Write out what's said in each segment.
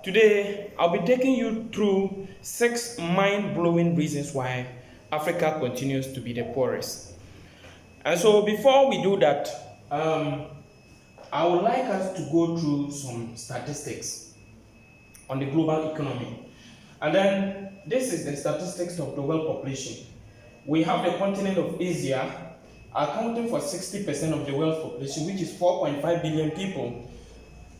Today, I'll be taking you through 6 mind-blowing reasons why Africa continues to be the poorest. And so, before we do that, I would like us to go through some statistics on the global economy. And then, this is the statistics of the world population. We have the continent of Asia accounting for 60% of the world's population, which is 4.5 billion people.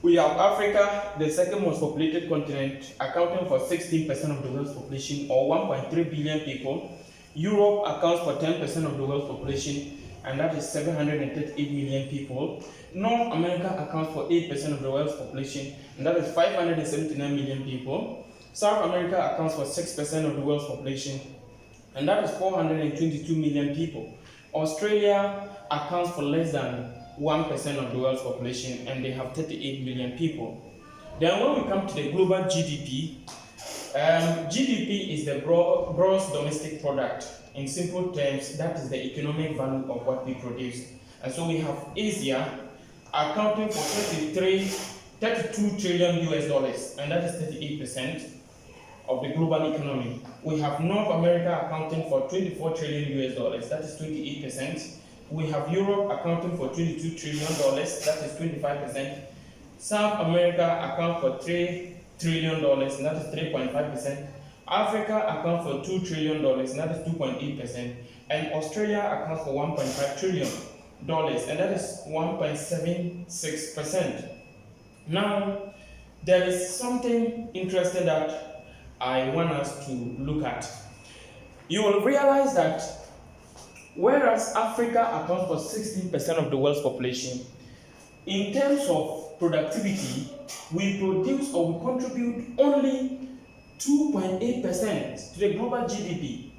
We have Africa, the second most populated continent, accounting for 16% of the world's population, or 1.3 billion people. Europe accounts for 10% of the world's population, and that is 738 million people. North America accounts for 8% of the world's population, and that is 579 million people. South America accounts for 6% of the world's population, and that is 422 million people. Australia accounts for less than 1% of the world's population, and they have 38 million people. Then when we come to the global GDP, GDP is the gross domestic product. In simple terms, that is the economic value of what we produce. And so we have Asia accounting for 32 trillion US dollars, and that is 38% of the global economy. We have North America accounting for 24 trillion US dollars, that is 28%. We have Europe accounting for $22 trillion, that is 25%. South America accounts for $3 trillion, and that is 3.5%. Africa accounts for $2 trillion, and that is 2.8%. And Australia accounts for $1.5 trillion, and that is 1.76%. Now, there is something interesting that I want us to look at. You will realize that whereas Africa accounts for 16% of the world's population, in terms of productivity, we produce or we contribute only 2.8% to the global GDP.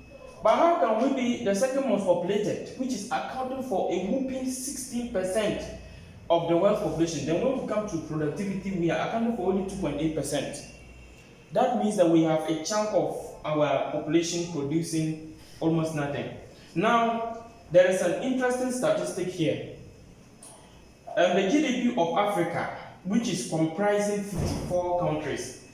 But how can we be the second most populated, which is accounting for a whopping 16% of the world's population? Then when we come to productivity, we are accounting for only 2.8%. That means that we have a chunk of our population producing almost nothing. Now, there is an interesting statistic here. The GDP of Africa, which is comprising 54 countries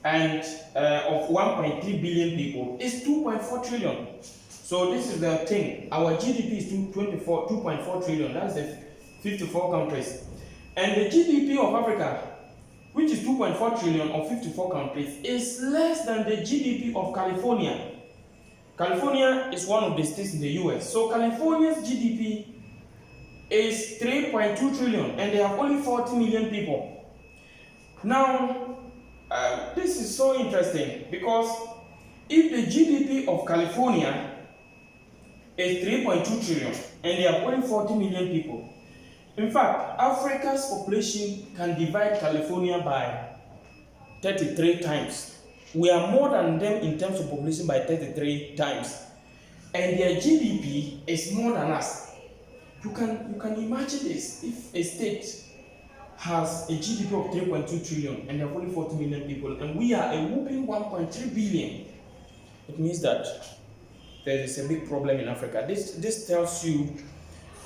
and of 1.3 billion people, is 2.4 trillion. So this is the thing. Our GDP is 2.4 trillion. That's the 54 countries. And the GDP of Africa, which is 2.4 trillion of 54 countries, is less than the GDP of California. California is one of the states in the US. So California's GDP is 3.2 trillion, and they have only 40 million people. Now, this is so interesting because if the GDP of California is 3.2 trillion and they have only 40 million people, in fact, Africa's population can divide California by 33 times. We are more than them in terms of population by 33 times. And their GDP is more than us. You can imagine this. If a state has a GDP of 3.2 trillion and they have only 40 million people, and we are a whopping 1.3 billion, it means that there is a big problem in Africa. This tells you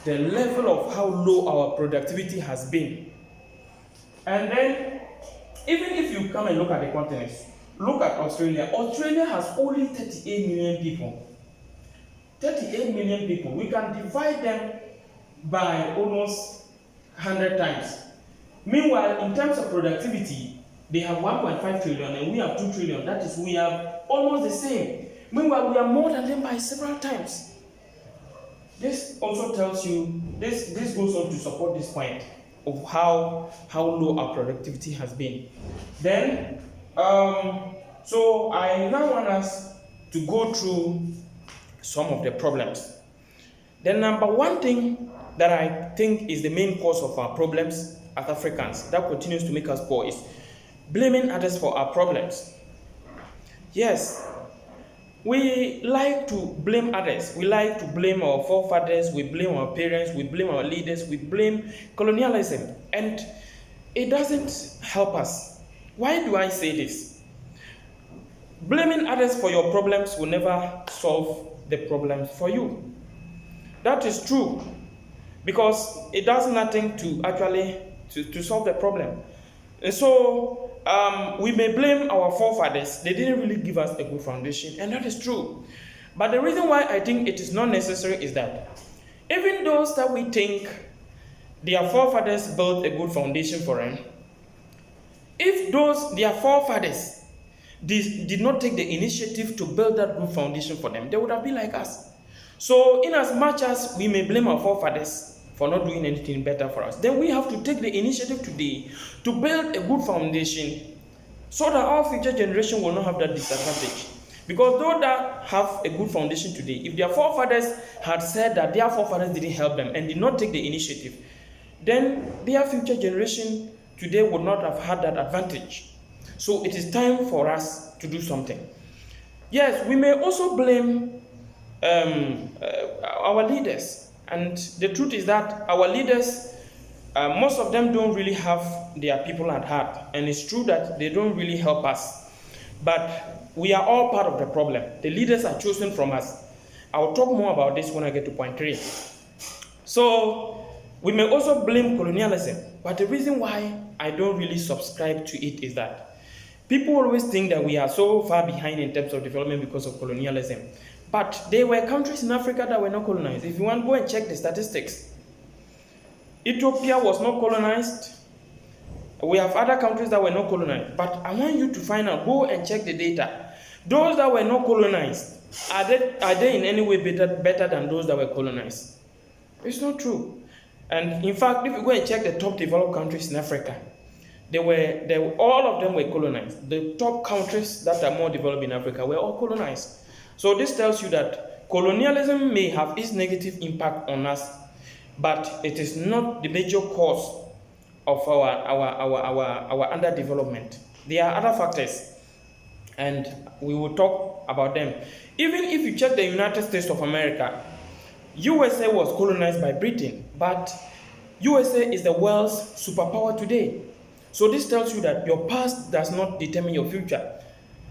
the level of how low our productivity has been. And then, even if you come and look at the continents, look at Australia. Australia has only 38 million people. 38 million people. We can divide them by almost 100 times. Meanwhile, in terms of productivity, they have 1.5 trillion and we have 2 trillion. That is, we are almost the same. Meanwhile, we are more than them by several times. This also tells you, this goes on to support this point of how low our productivity has been. Then, so I now want us to go through some of the problems. The number one thing that I think is the main cause of our problems as Africans that continues to make us poor is blaming others for our problems. Yes, we like to blame others. We like to blame our forefathers, we blame our parents, we blame our leaders, we blame colonialism, and it doesn't help us. Why do I say this? Blaming others for your problems will never solve the problems for you. That is true, because it does nothing to actually to solve the problem. And so we may blame our forefathers. They didn't really give us a good foundation, and that is true. But the reason why I think it is not necessary is that even those that we think their forefathers built a good foundation for them, if those their forefathers did not take the initiative to build that good foundation for them, they would have been like us. So in as much as we may blame our forefathers for not doing anything better for us, then we have to take the initiative today to build a good foundation so that our future generation will not have that disadvantage. Because those that have a good foundation today, if their forefathers had said that their forefathers didn't help them and did not take the initiative, then their future generation today would not have had that advantage. So it is time for us to do something. Yes, we may also blame our leaders. And the truth is that our leaders, most of them don't really have their people at heart. And it's true that they don't really help us. But we are all part of the problem. The leaders are chosen from us. I'll talk more about this when I get to point 3. So we may also blame colonialism. But the reason why I don't really subscribe to it is that people always think that we are so far behind in terms of development because of colonialism. But there were countries in Africa that were not colonized. If you want, go and check the statistics. Ethiopia was not colonized. We have other countries that were not colonized. But I want you to find out, go and check the data. Those that were not colonized, are they in any way better than those that were colonized? It's not true. And in fact, if you go and check the top developed countries in Africa, all of them were colonized. The top countries that are more developed in Africa were all colonized. So this tells you that colonialism may have its negative impact on us, but it is not the major cause of our underdevelopment. There are other factors, and we will talk about them. Even if you check the United States of America, USA was colonized by Britain, but USA is the world's superpower today. So this tells you that your past does not determine your future.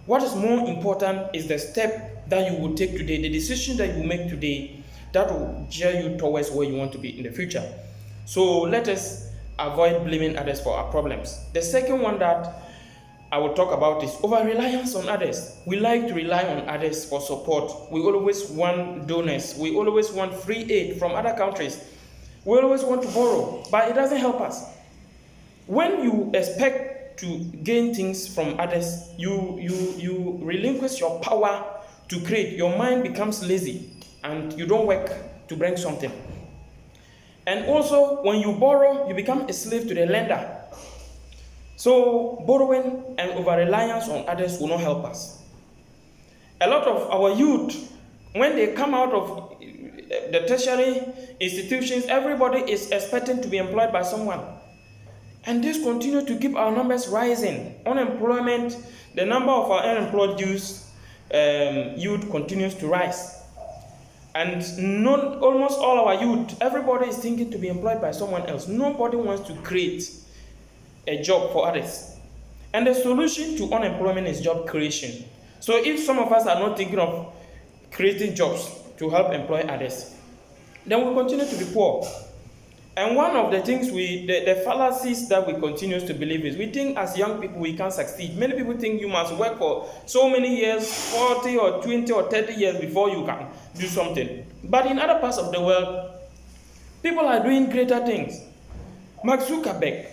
What is more important is the step that you will take today, the decision that you make today that will steer you towards where you want to be in the future. So let us avoid blaming others for our problems. The second one that I will talk about is over-reliance on others. We like to rely on others for support. We always want donors. We always want free aid from other countries. We always want to borrow, but it doesn't help us. When you expect to gain things from others, you relinquish your power to create. Your mind becomes lazy and you don't work to bring something. And also, when you borrow, you become a slave to the lender. So borrowing and over-reliance on others will not help us. A lot of our youth, when they come out of the tertiary institutions, everybody is expecting to be employed by someone. And this continues to keep our numbers rising. Unemployment, the number of our unemployed youth continues to rise. And almost all our youth, everybody is thinking to be employed by someone else. Nobody wants to create a job for others. And the solution to unemployment is job creation. So if some of us are not thinking of creating jobs to help employ others, then we continue to be poor. And one of the things the fallacies that we continue to believe is we think as young people we can't succeed. Many people think you must work for so many years, 40 or 20 or 30 years before you can do something. But in other parts of the world, people are doing greater things. Mark Zuckerberg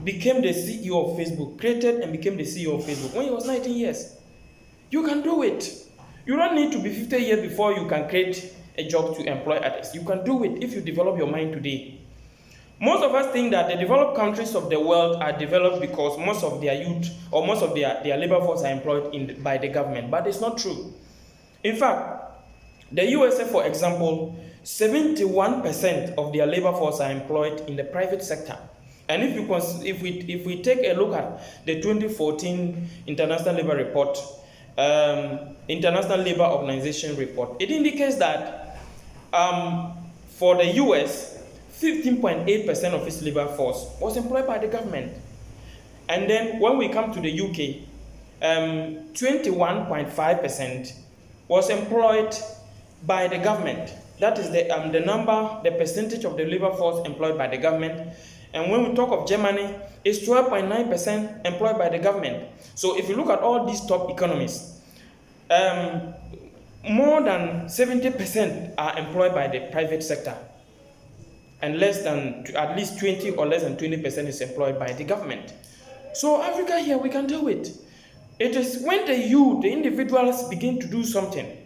became the CEO of Facebook, created and became the CEO of Facebook when he was 19 years. You can do it. You don't need to be 50 years before you can create a job to employ others. You can do it if you develop your mind today. Most of us think that the developed countries of the world are developed because most of their youth or most of their labor force are employed by the government, but it's not true. In fact, the USA, for example, 71% of their labor force are employed in the private sector. And if we take a look at the 2014 International Labour Report, International Labour Organization report, it indicates that for the US, 15.8% of its labor force was employed by the government. And then when we come to the UK, 21.5% was employed by the government. That is the percentage of the labor force employed by the government. And when we talk of Germany, it's 12.9% employed by the government. So if you look at all these top economies, more than 70% are employed by the private sector, and at least 20 or less than 20% is employed by the government. So Africa here, we can do it. It is when the individuals begin to do something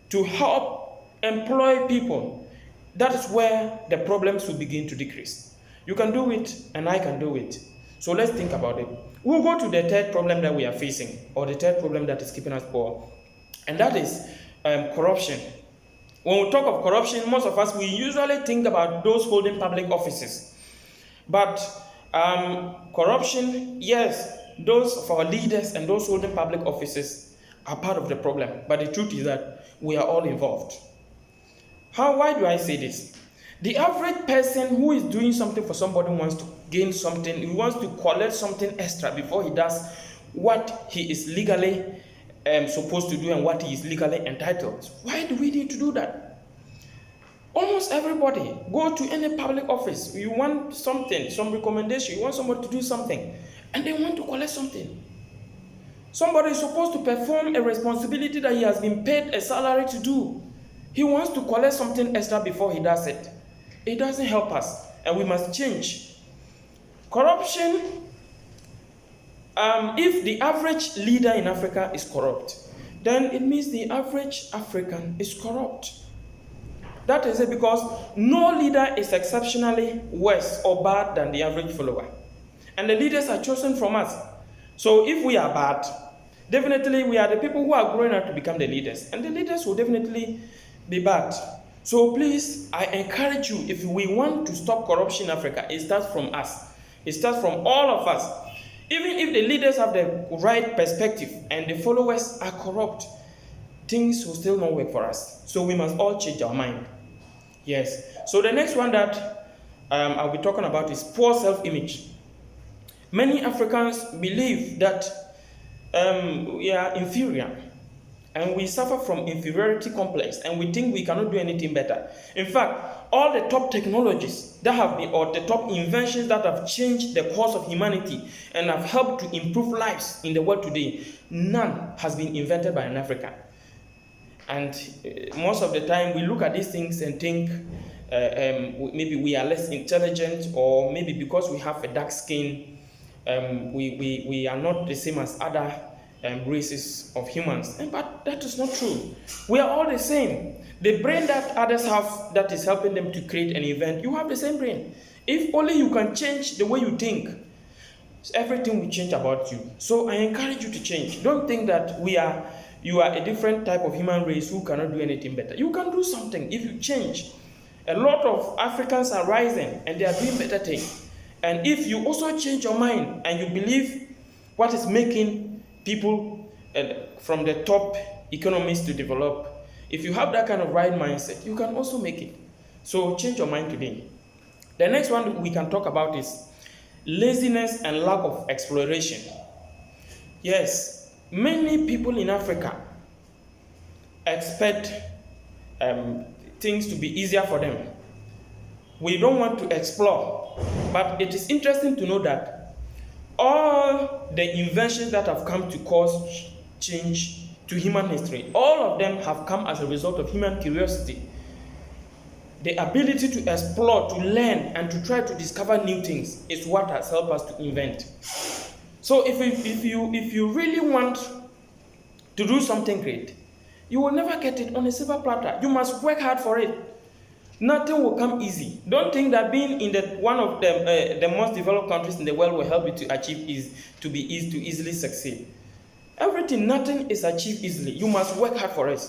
to help employ people, that is where the problems will begin to decrease. You can do it, and I can do it. So let's think about it. We'll go to the third problem that we are facing, or the third problem that is keeping us poor, and that is corruption. When we talk of corruption, most of us, we usually think about those holding public offices. But corruption, yes, those of our leaders and those holding public offices are part of the problem. But the truth is that we are all involved. Why do I say this? The average person who is doing something for somebody wants to gain something, he wants to collect something extra before he does what he is legally supposed to do and what he is legally entitled. Why do we need to do that? Almost everybody, go to any public office, you want something, some recommendation, you want somebody to do something, and they want to collect something. Somebody is supposed to perform a responsibility that he has been paid a salary to do. He wants to collect something extra before he does it. It doesn't help us, and we must change. Corruption, if the average leader in Africa is corrupt, then it means the average African is corrupt. That is it, because no leader is exceptionally worse or bad than the average follower. And the leaders are chosen from us. So if we are bad, definitely we are the people who are growing up to become the leaders. And the leaders will definitely be bad. So please, I encourage you, if we want to stop corruption in Africa, it starts from us. It starts from all of us. Even if the leaders have the right perspective and the followers are corrupt, things will still not work for us. So we must all change our mind. Yes. So the next one that I'll be talking about is poor self-image. Many Africans believe that we are inferior, and we suffer from inferiority complex, and we think we cannot do anything better. In fact, all the top technologies that have been, or the top inventions that have changed the course of humanity and have helped to improve lives in the world today, none has been invented by an African. And most of the time, we look at these things and think maybe we are less intelligent, or maybe because we have a dark skin, we are not the same as other races of humans. But that is not true. We are all the same. The brain that others have that is helping them to create an event, you have the same brain. If only you can change the way you think, everything will change about you. So I encourage you to change. Don't think that you are a different type of human race who cannot do anything better. You can do something if you change. A lot of Africans are rising and they are doing better things. And if you also change your mind and you believe what is making people from the top economies to develop, if you have that kind of right mindset, you can also make it. So change your mind today. The next one we can talk about is laziness and lack of exploration. Yes, many people in Africa expect things to be easier for them. We don't want to explore, but it is interesting to know that all the inventions that have come to cause change to human history, all of them have come as a result of human curiosity. The ability to explore, to learn, and to try to discover new things is what has helped us to invent. So if you really want to do something great, you will never get it on a silver platter. You must work hard for it. Nothing will come easy. Don't think that being in one of the most developed countries in the world will help you to achieve to easily succeed. Nothing is achieved easily. You must work hard for it.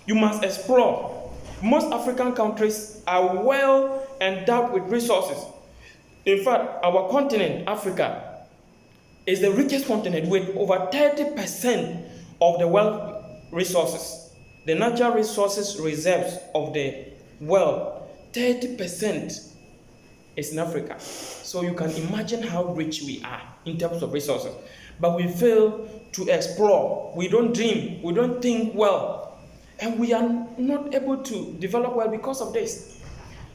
You must explore. Most African countries are well endowed with resources. In fact, our continent, Africa, is the richest continent with over 30% of the world resources. The natural resources reserves of the world, 30% is in Africa. So you can imagine how rich we are in terms of resources. But we fail to explore. We don't dream. We don't think well. And we are not able to develop well because of this.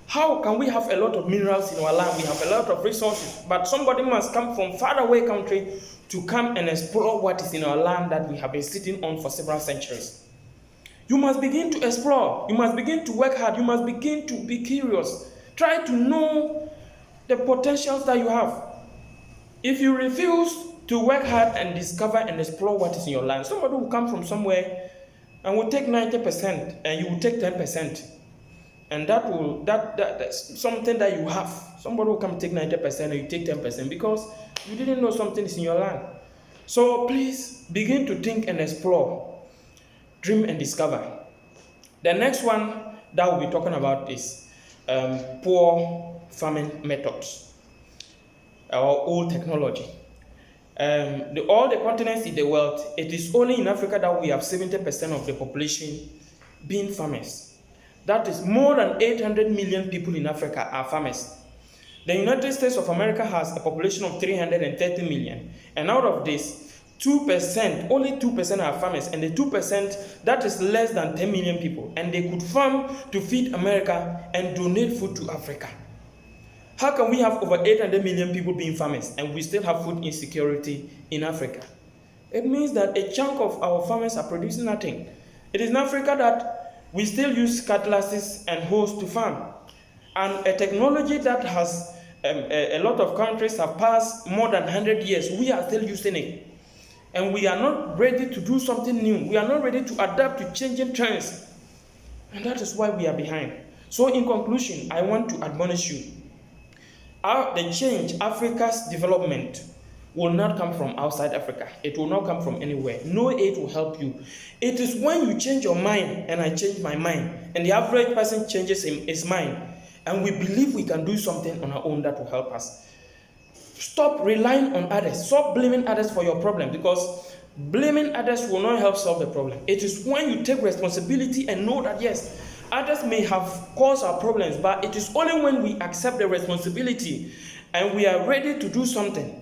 How can we have a lot of minerals in our land? We have a lot of resources, but somebody must come from far away country to come and explore what is in our land that we have been sitting on for several centuries. You must begin to explore. You must begin to work hard. You must begin to be curious. Try to know the potentials that you have. If you refuse to work hard and discover and explore what is in your land, somebody will come from somewhere and will take 90% and you will take 10%. And that's something that you have. Somebody will come take 90% and you take 10% because you didn't know something is in your land. So please begin to think and explore, dream and discover. The next one that we'll be talking about is poor farming methods or old technology. All the continents in the world, it is only in Africa that we have 70% of the population being farmers. That is more than 800 million people in Africa are farmers. The United States of America has a population of 330 million. And out of this, 2%, only 2% are farmers. And the 2%, that is less than 10 million people. And they could farm to feed America and donate food to Africa. How can we have over 800 million people being farmers and we still have food insecurity in Africa? It means that a chunk of our farmers are producing nothing. It is in Africa that we still use cutlasses and hoes to farm. And a technology that has a lot of countries have passed more than 100 years, we are still using it. And we are not ready to do something new. We are not ready to adapt to changing trends. And that is why we are behind. So in conclusion, I want to admonish you. The change, Africa's development, will not come from outside Africa. It will not come from anywhere. No aid will help you. It is when you change your mind, and I change my mind, and the average person changes his mind, and we believe we can do something on our own that will help us. Stop relying on others. Stop blaming others for your problem, because blaming others will not help solve the problem. It is when you take responsibility and know that, yes, others may have caused our problems, but it is only when we accept the responsibility and we are ready to do something.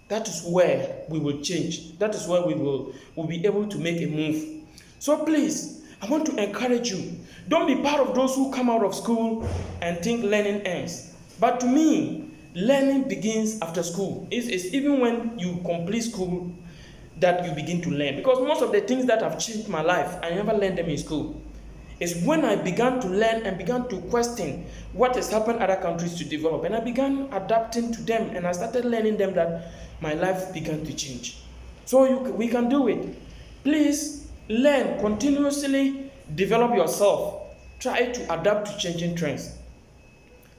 That is where we will change. That is where we will be able to make a move. So please, I want to encourage you. Don't be part of those who come out of school and think learning ends. But to me, learning begins after school. It's even when you complete school that you begin to learn. Because most of the things that have changed my life, I never learned them in school. It's when I began to learn and began to question what has happened in other countries to develop. And I began adapting to them and I started learning them that my life began to change. So we can do it. Please learn, continuously develop yourself. Try to adapt to changing trends.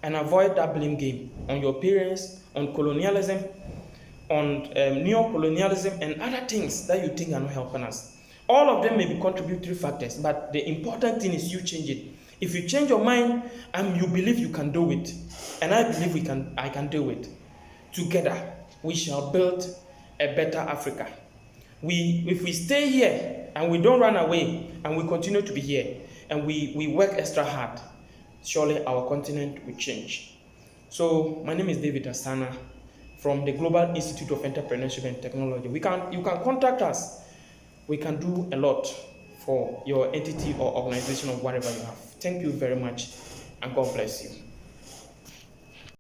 And avoid that blame game on your parents, on colonialism, on neo-colonialism and other things that you think are not helping us. All of them may be contributory factors, but the important thing is you change it. If you change your mind and you believe you can do it, and I believe I can do it, together we shall build a better Africa. If we stay here and we don't run away and we continue to be here and we work extra hard, surely our continent will change. So my name is David Asana from the Global Institute of Entrepreneurship and Technology. You can contact us. We can do a lot for your entity or organization or whatever you have. Thank you very much, and God bless you.